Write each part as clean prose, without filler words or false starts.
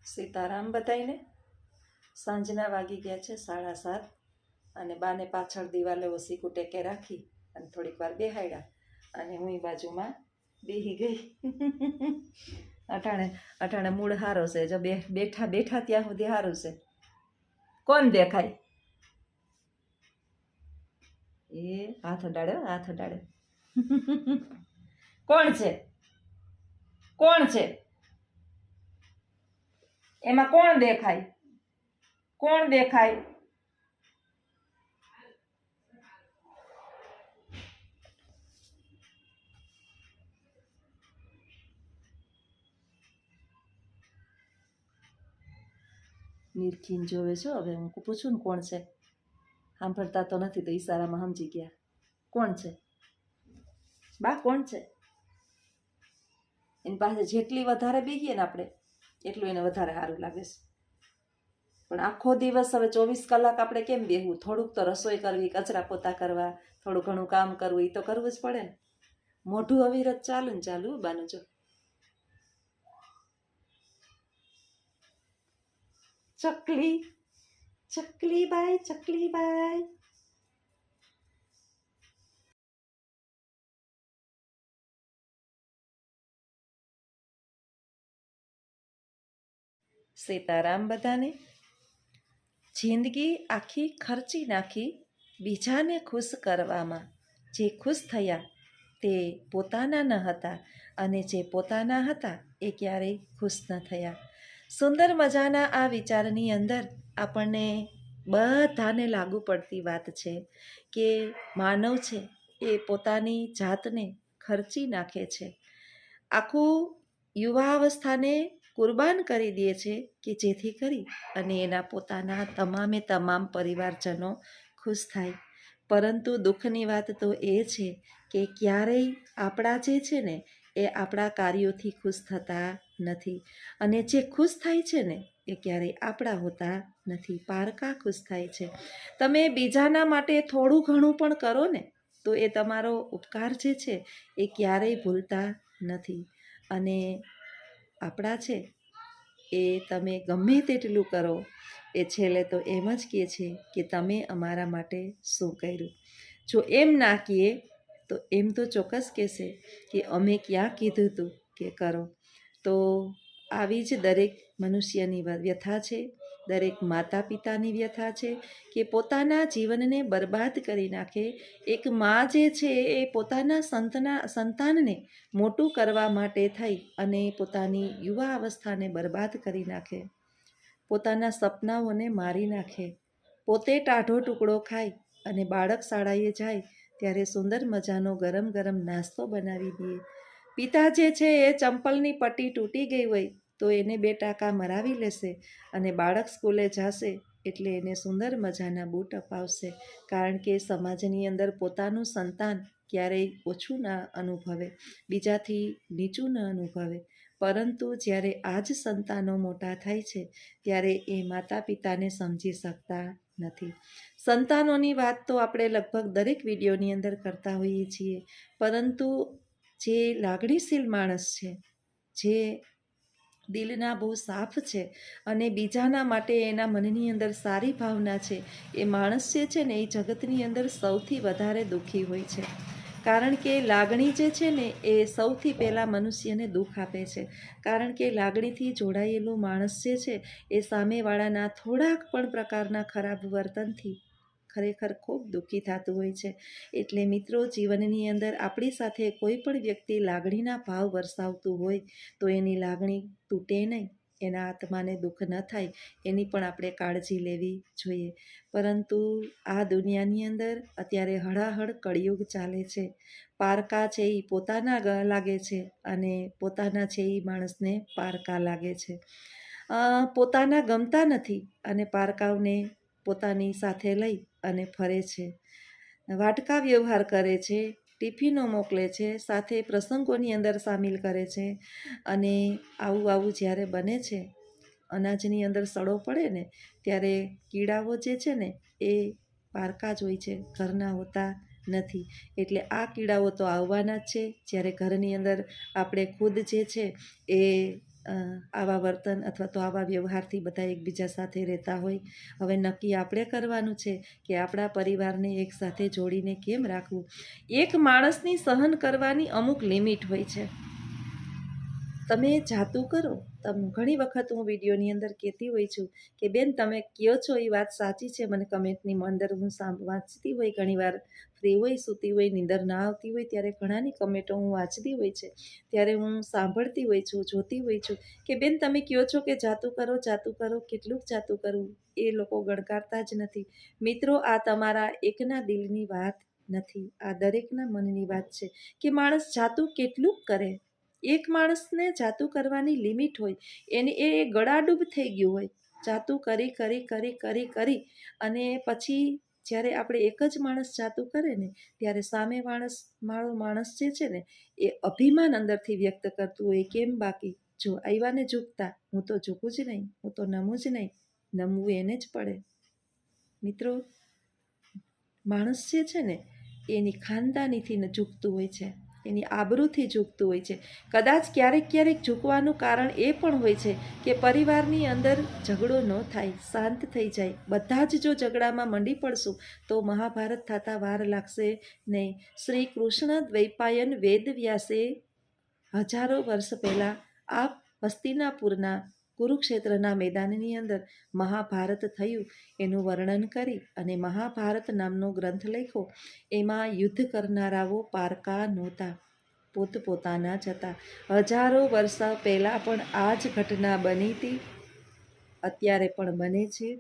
સીતારામ બધાઈને. સાંજના વાગી ગયા છે 7:30 અને બાને પાછળ દિવાલે ઓસીકું ટેકે રાખી અને થોડીક વાર બેહાડ્યા અને હું બાજુમાં બેહી ગઈ. અટાણે મૂળ સારો છે. જો બેઠા બેઠા ત્યાં સુધી સારું છે. કોણ દેખાય? એ હાથ અડાડે. કોણ છે? એમાં કોણ દેખાય? નિરખીન જોવે છો. હવે હું પૂછું ને કોણ છે, સાંભળતા તો નથી તો ઈશારામાં સમજી ગયા. કોણ છે બા? કોણ છે? એની પાસે જેટલી વધારે બેહીએ ને આપણે એટલું એને વધારે સારું લાગે છે. પણ આખો દિવસ હવે 24 કલાક આપણે કેમ બેહવું? થોડુંક તો રસોઈ કરવી, કચરા પોતા કરવા, થોડું ઘણું કામ કરવું, એ તો કરવું જ પડે ને. મોઢું અવિરત ચાલુ બાનું. જો ચકલી બાય. સીતારામ બધાને. જિંદગી આખી ખર્ચી નાખી બીજાને ખુશ કરવામાં. જે ખુશ થયા તે પોતાના ન હતા અને જે પોતાના હતા એ ક્યારેય ખુશ ન થયા. સુંદર મજાના આ વિચારની અંદર આપણને બધાને લાગુ પડતી વાત છે કે માનવ છે એ પોતાની જાતને ખર્ચી નાખે છે. આખું યુવાવસ્થાને કુરબાન કરી દે છે કે જેથી કરી અને એના પોતાના તમામ પરિવારજનો ખુશ થાય. પરંતુ દુઃખની વાત તો એ છે કે ક્યારેય આપણા જે છે ને એ આપણા કાર્યોથી ખુશ થતા નથી અને જે ખુશ થાય છે ને એ ક્યારેય આપણા હોતા નથી. પારકા ખુશ થાય છે. તમે બીજાના માટે થોડું ઘણું પણ કરો ને તો એ તમારો ઉપકાર જે છે એ ક્યારેય ભૂલતા નથી. અને આપણા છે એ તમે ગમે તેટલું કરો એ છેલ્લે તો એમ જ કહે છે કે તમે અમારા માટે શું કર્યું. જો એમ ના કહે તો એમ તો ચોક્કસ કહેશે કે અમે ક્યાં કીધું હતું કે કરો. તો આવી જ દરેક મનુષ્યની વ્યથા છે, દરેક માતા પિતાની વ્યથા છે કે પોતાના જીવનને બરબાદ કરી નાખે. એક મા જે છે એ પોતાના સંતાનને મોટું કરવા માટે થઈ અને પોતાની યુવા અવસ્થાને બરબાદ કરી નાખે, પોતાના સપનાઓને મારી નાખે, પોતે ટાઢો ટુકડો ખાય અને બાળક શાળાએ જાય ત્યારે સુંદર મજાનો ગરમ ગરમ નાસ્તો બનાવી દે. પિતા જે છે એ ચંપલની પટ્ટી તૂટી ગઈ હોય તો એને 2 ટાંકા મરાવી લેશે અને બાળક સ્કૂલે જશે એટલે એને સુંદર મજાના બૂટ અપાવશે. કારણ કે સમાજની અંદર પોતાનું સંતાન ક્યારેય ઓછું ના અનુભવે, બીજાથી નીચું ન અનુભવે. પરંતુ જ્યારે આ જ સંતાનો મોટા થાય છે ત્યારે એ માતા પિતાને સમજી શકતા નથી. સંતાનોની વાત તો આપણે લગભગ દરેક વિડીયોની અંદર કરતા હોઈએ છીએ, પરંતુ જે લાગણીશીલ માણસ છે, જે દિલના બહુ સાફ છે અને બીજાના માટે એના મનની અંદર સારી ભાવના છે, એ માણસ જે છે ને એ જગતની અંદર સૌથી વધારે દુઃખી હોય છે. કારણ કે લાગણી જે છે ને એ સૌથી પહેલાં મનુષ્યને દુઃખ આપે છે. કારણ કે લાગણીથી જોડાયેલું માણસ જે છે એ સામેવાળાના થોડાક પણ પ્રકારના ખરાબ વર્તનથી ખરેખર ખૂબ દુઃખી થતું હોય છે. એટલે મિત્રો, જીવનની અંદર આપણી સાથે કોઈ પણ વ્યક્તિ લાગણીના ભાવ વરસાવતું હોય તો એની લાગણી તૂટે નહીં, એના આત્માને દુઃખ ન થાય એની પણ આપણે કાળજી લેવી જોઈએ. પરંતુ આ દુનિયાની અંદર અત્યારે હળાહળ કળિયુગ ચાલે છે. પારકા છે એ પોતાના લાગે છે અને પોતાના છે એ માણસને પારકા લાગે છે. પોતાના ગમતા નથી અને પારકાઓને પોતાની સાથે લઈ અને ફરે છે, વાટકા વ્યવહાર કરે છે, ટિફિનો મોકલે છે, સાથે પ્રસંગોની અંદર સામેલ કરે છે. અને આવું જ્યારે બને છે, અનાજની અંદર સડો પડે ને ત્યારે કીડાઓ જે છે ને એ પારકા જ હોય છે, ઘરના હોતા નથી. એટલે આ કીડાઓ તો આવવાના જ છે. જ્યારે ઘરની અંદર આપણે ખુદ જે છે એ આવા વર્તન અથવા તો આવા વ્યવહારથી બધા એકબીજા સાથે રહેતા હોય. હવે નક્કી આપણે કરવાનું છે કે આપણા પરિવારને એકસાથે જોડીને કેમ રાખવું. એક માણસની સહન કરવાની અમુક લિમિટ હોય છે. તમે જાતું કરો. ઘણી વખત હું વિડીયોની અંદર કહેતી હોય છું કે બેન તમે કહો છો એ વાત સાચી છે. મને કમેન્ટની અંદર હું વાંચતી હોય, ઘણીવાર ફ્રી હોય, સૂતી હોય, નીંદર ના આવતી હોય ત્યારે ઘણાની કમેન્ટો હું વાંચતી હોય છે. ત્યારે હું સાંભળતી હોય છું, જોતી હોય છું કે બેન તમે કહો છો કે જાતું કરો, કેટલુંક જાતું કરવું એ લોકો ગણકારતા જ નથી. મિત્રો, આ તમારા એકના દિલની વાત નથી, આ દરેકના મનની વાત છે કે માણસ જાતું કેટલુંક કરે. એક માણસને જાતું કરવાની લિમિટ હોય, એને એ ગળાડૂબ થઈ ગયું હોય. જાતું કરી કરી કરી કરી કરી અને પછી જ્યારે આપણે એક જ માણસ જાતું કરે ને ત્યારે સામે માણસ જે છે ને એ અભિમાન અંદરથી વ્યક્ત કરતું હોય. કેમ બાકી જો આવ્યા ને ઝૂકતા, હું તો ઝૂકું જ નહીં, હું તો નમું જ નહીં. નમવું એને જ પડે. મિત્રો, માણસ જે છે ને એની ખાનદાનીથી ઝૂકતું હોય છે, એની આબરૂથી ઝૂકતું હોય છે. કદાચ ક્યારેક ક્યારેક ઝૂકવાનું કારણ એ પણ હોય છે કે પરિવારની અંદર ઝઘડો ન થાય, શાંત થઈ જાય. બધા જ જો ઝઘડામાં મંડી પડશું તો મહાભારત થતાં વાર લાગશે નહીં. શ્રી કૃષ્ણ દ્વૈપાયન વેદવ્યાસે હજારો વર્ષ પહેલાં આ હસ્તિનાપુરના કુરુક્ષેત્રના મેદાનની અંદર મહાભારત થયું એનું વર્ણન કરી અને મહાભારત નામનો ગ્રંથ લખ્યો. એમાં યુદ્ધ કરનારાઓ પારકા નહોતા, પોતપોતાના જ હતા. હજારો વર્ષ પહેલાં પણ આ જ ઘટના બની હતી, અત્યારે પણ બને છે,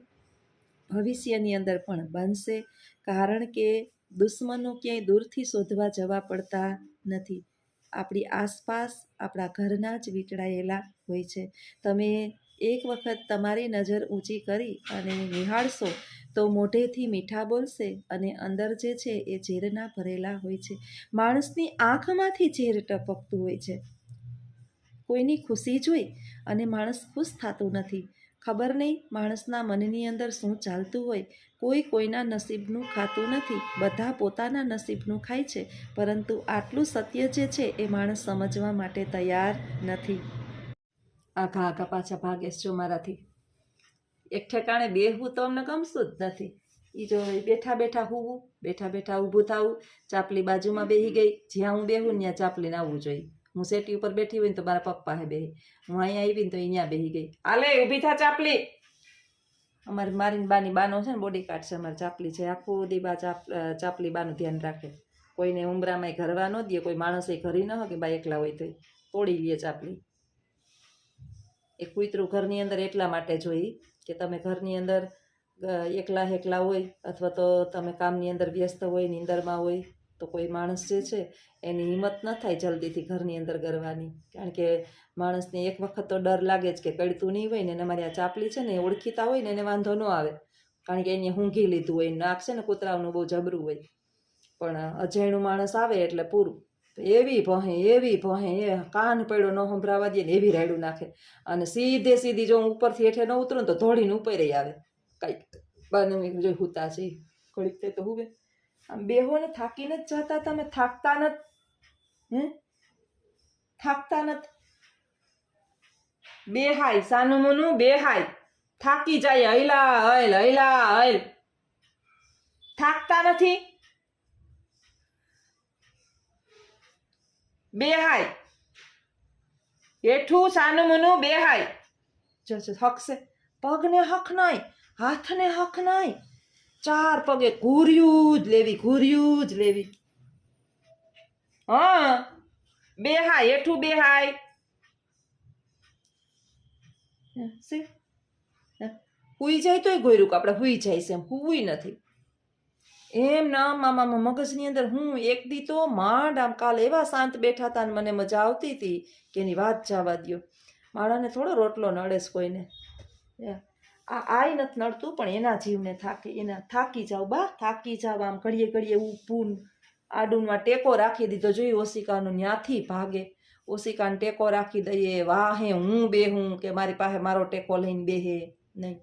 ભવિષ્યની અંદર પણ બનશે. કારણ કે દુશ્મનો ક્યાંય દૂરથી શોધવા જવા પડતા નથી, આપણી આસપાસ આપણા ઘરના જ વીંટળાયેલા હોય છે. તમે એક વખત તમારી નજર ઊંચી કરી અને નિહાળશો તો મોઢેથી મીઠા બોલશે અને અંદર જે છે એ ઝેરના ભરેલા હોય છે. માણસની આંખમાંથી ઝેર ટપકતું હોય છે. કોઈની ખુશી જોઈ અને માણસ ખુશ થતું નથી. ખબર નહીં માણસના મનની અંદર શું ચાલતું હોય. કોઈ કોઈના નસીબનું ખાતું નથી, બધા પોતાના નસીબનું ખાય છે. પરંતુ આટલું સત્ય જે છે એ માણસ સમજવા માટે તૈયાર નથી. આઘા પાછા ભાગે છો મારાથી. એક ઠેકાણે બેહવું તો અમને ગમતું જ નથી. એ જો બેઠા બેઠા હુવું, બેઠા બેઠા ઊભું થવું, ચાપલી બાજુમાં બેસી ગઈ, જ્યાં હું બેહું ત્યાં ચાપલીને આવવું જોઈએ. હું સેટી ઉપર બેઠી હોય ને તો મારા પગ પાસે બેહી, હું અહીંયા આવી ને તો અહીંયા બેસી ગઈ. આલે ઊભી થા ચાપલી. અમારી મારીને બાની બાનો છે ને બોડી કાર્ડ છે, અમારી ચાપલી છે, આખું દી બા ચાપલી બાનું ધ્યાન રાખે. કોઈને ઉમરામાં ઘરવા ન દે, કોઈ માણસે ઘરી ન હોય કે બા એકલા હોય તો તોડી લે ચાપલી. એ કૂતરું ઘરની અંદર એટલા માટે જોઈ કે તમે ઘરની અંદર એકલા હોય અથવા તો તમે કામની અંદર વ્યસ્ત હોય, નીંદરમાં હોય તો કોઈ માણસ જે છે એની હિંમત ન થાય જલ્દીથી ઘરની અંદર ગરવાની. કારણ કે માણસને એક વખત તો ડર લાગે જ કે કડતું નહીં હોય ને. એને મારી આ ચાપલી છે ને એ ઓળખીતા હોય ને એને વાંધો ન આવે, કારણ કે એને ઊંઘી લીધું હોય, નાક છે ને કૂતરાઓનું બહુ જબરું હોય. પણ અજાણ્યું માણસ આવે એટલે પૂરું. એવી ભહે એ કાન પડ્યો ન સંભળાવા દે ને એવી રાયડું નાખે. અને સીધી જો હું ઉપરથી હેઠે ન ઉતરું ને તો ધોળીને ઉપર આવે. કાંઈક બાનું જો હુતા છે ઘડીક તે તો હુવે. આમ બેહો ને થાકી નથી જતા તમે? થાકતા નથી? થાકતા નથી? બેહાય સાનું મુનું બેહાય, થાકી જાય હૈલા. થાકતા નથી? બેહાય હેઠું સાનું મુનું બેહાય. જો હક છે, પગને હક નહીં, હાથને હક નહીં, ચાર પગે ઘૂર્યું જ લેવી. હા બેહાય, હેઠું બેહાય. હુઈ જાય તોય ગોયરું આપણે હુઈ જાય છે, એમ હુઈ નથી. એમ ના મામા મગજની અંદર હું એક દી તો માંડ આમ કાલ એવા શાંત બેઠા હતા ને મને મજા આવતી હતી કે એની વાત જવા દ્યો. માળાને થોડો રોટલો નડે છે કોઈને, આય નથી નડતું પણ એના જીવને થાકી જાવ બા, થાકી જાવ. આમ ઘડીએ ઊભું આડુંમાં ટેકો રાખી દીધો, જોયું ઓશિકાનું ન્યાથી ભાગે. ઓશિકાને ટેકો રાખી દઈએ, વાહે હું બેહું કે મારી પાસે મારો ટેકો લઈને બેહે નહીં.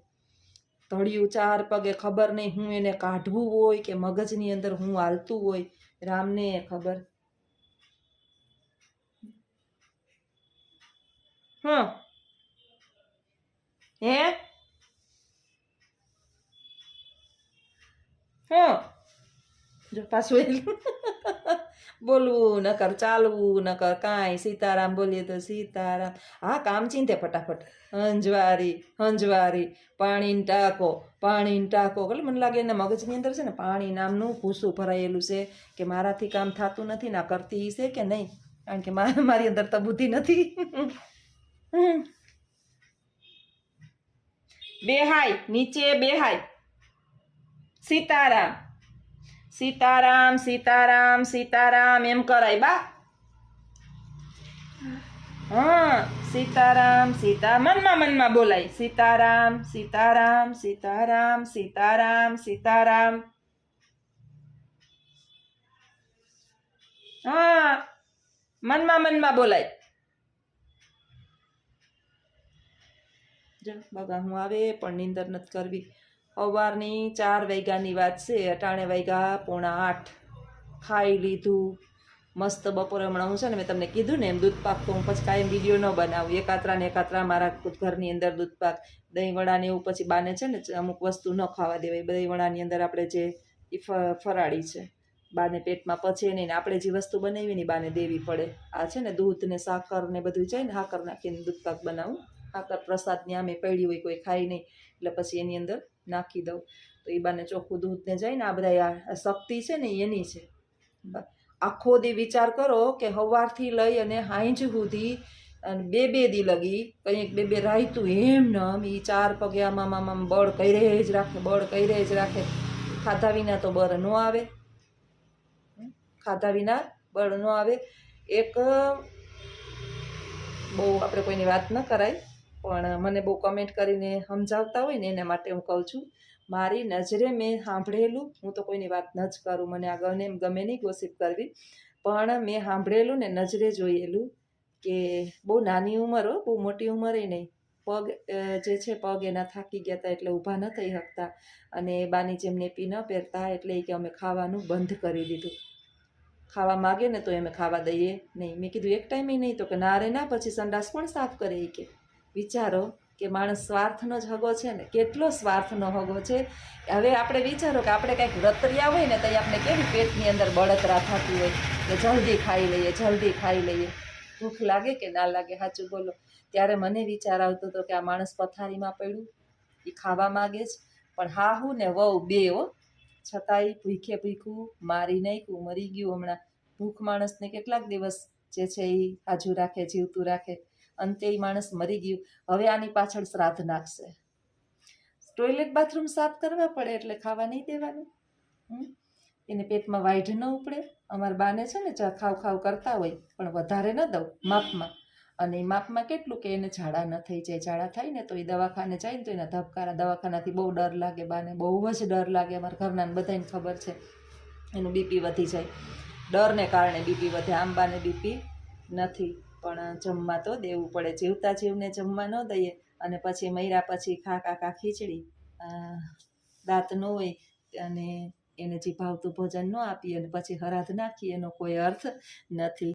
ધડિયું ચાર પગે, ખબર નહીં હું એને કાઢવું હોય કે મગજની અંદર હું હાલતું હોય, રામને ખબર. હે હું જો પાછું એલું બોલવું નકર ચાલવું નકર કાંઈ સીતારામ બોલીએ તો સીતારામ હા કામ ચીંધે ફટાફટ હંજવારી પાણીની ટાંકો એટલે મને લાગે એના મગજની અંદર છે ને પાણી નામનું ભૂસું ભરાયેલું છે કે મારાથી કામ થતું નથી ના કરતી છે કે નહીં કારણ કે મારી અંદર તો બુદ્ધિ નથી બેહાય નીચે બેહાય સીતારામ સીતારામ સીતારામ સીતારામ એમ કરાય બા હા સીતારામ મનમાં બોલાય સીતારામ સીતારામ સીતારામ સીતારામ સીતારામ હા મનમાં બોલાય જો બગા હું આવે પણ નીંદર નથી કરવી સવારની 4 વાગ્યાની વાત છે અટાણે વાગ્યા 7:45 ખાઈ લીધું મસ્ત બપોરે હમણાં હું છે ને મેં તમને કીધું ને એમ દૂધપાક તો હું પછી કાંઈ વિડીયો ન બનાવું એકાત્રા મારા ઘરની અંદર દૂધપાક દહીં વડાને એવું પછી બાને છે ને અમુક વસ્તુ ન ખાવા દેવાય દહીં વડાની અંદર આપણે જે ફરાળી છે બાને પેટમાં પચે નહીં ને આપણે જે વસ્તુ બનાવી ને બાને દેવી પડે આ છે ને દૂધ ને સાકર ને બધું જાય ને સાકર નાખીને દૂધપાક બનાવું સાકર પ્રસાદની આમે પડી હોય કોઈ ખાઈ નહીં એટલે પછી એની અંદર નાખી દઉં તો એ બાને ચોખ્ખું દૂધ ને જાય ને આ બધા આ શક્તિ છે ને એની છે આખો દી વિચાર કરો કે સવારથી લઈ અને સાંજ સુધી અને બે દી લગી કંઈક બે રાયતું એમ નમ એ 4 પગે આમાં બળ કરે જ રાખે ખાધા વિના તો બળ ન આવે એક બહુ આપણે કોઈની વાત ન કરાય પણ મને બહુ કમેન્ટ કરીને સમજાવતા હોય ને એના માટે હું કહું છું મારી નજરે મેં સાંભળેલું હું તો કોઈની વાત ન જ કરું મને આ ગમે નહીં ગોસિપ કરવી પણ મેં સાંભળેલું ને નજરે જોયેલું કે બહુ નાની ઉંમર હો બહુ મોટી ઉંમરે નહીં પગ જે છે પગ એના થાકી ગયા હતા એટલે ઊભા ન થઈ શકતા અને બાની જેમ નેપી ન પહેરતા એટલે કે અમે ખાવાનું બંધ કરી દીધું ખાવા માગે ને તો અમે ખાવા દઈએ નહીં મેં કીધું એક ટાઈમે નહીં તો કે ના રે ના પછી સંડાસ પણ સાફ કરે કે વિચારો કે માણસ સ્વાર્થનો જ હગો છે ને કેટલો સ્વાર્થનો હગો છે હવે આપણે વિચારો કે આપણે કંઈક રતરિયા હોય ને તો આપણે કેવી પેટની અંદર બળતરા થતી હોય કે જલ્દી ખાઈ લઈએ ભૂખ લાગે કે ના લાગે સાચું બોલો ત્યારે મને વિચાર આવતો હતો કે આ માણસ પથારીમાં પડ્યું એ ખાવા માગે જ પણ હાહુ ને વહુ બે હો છતાંય ભૂખું મારી નાખ્યું મરી ગયું હમણાં ભૂખ માણસને કેટલાક દિવસ જે છે એ હાજુ રાખે જીવતું રાખે અંતે એ માણસ મરી ગયું હવે આની પાછળ શ્રાદ્ધ નાખશે ટોયલેટ બાથરૂમ સાફ કરવા પડે એટલે ખાવા નહીં દેવાનું એને પેટમાં વાઈઢ ન ઉપડે અમારા બાને છે ને ખાવ કરતા હોય પણ વધારે ન દઉં માપમાં અને એ માપમાં કેટલું કે એને ઝાડા ન થઈ જાય ઝાડા થાય ને તો એ દવાખાને જાય ને તો એના ધબકારા દવાખાનાથી બહુ ડર લાગે બાને બહુ જ ડર લાગે અમારા ઘરના બધાને ખબર છે એનું બીપી વધી જાય ડરને કારણે બીપી વધે આમ બાને બીપી નથી પણ જમવા તો દેવું પડે જીવતા જીવને જમવા ન દઈએ અને પછી મર્યા પછી ખા ખીચડી દાંત ન હોય અને એને જે ભાવતું ભોજન ન આપીએ અને પછી હરાધ નાખીએ એનો કોઈ અર્થ નથી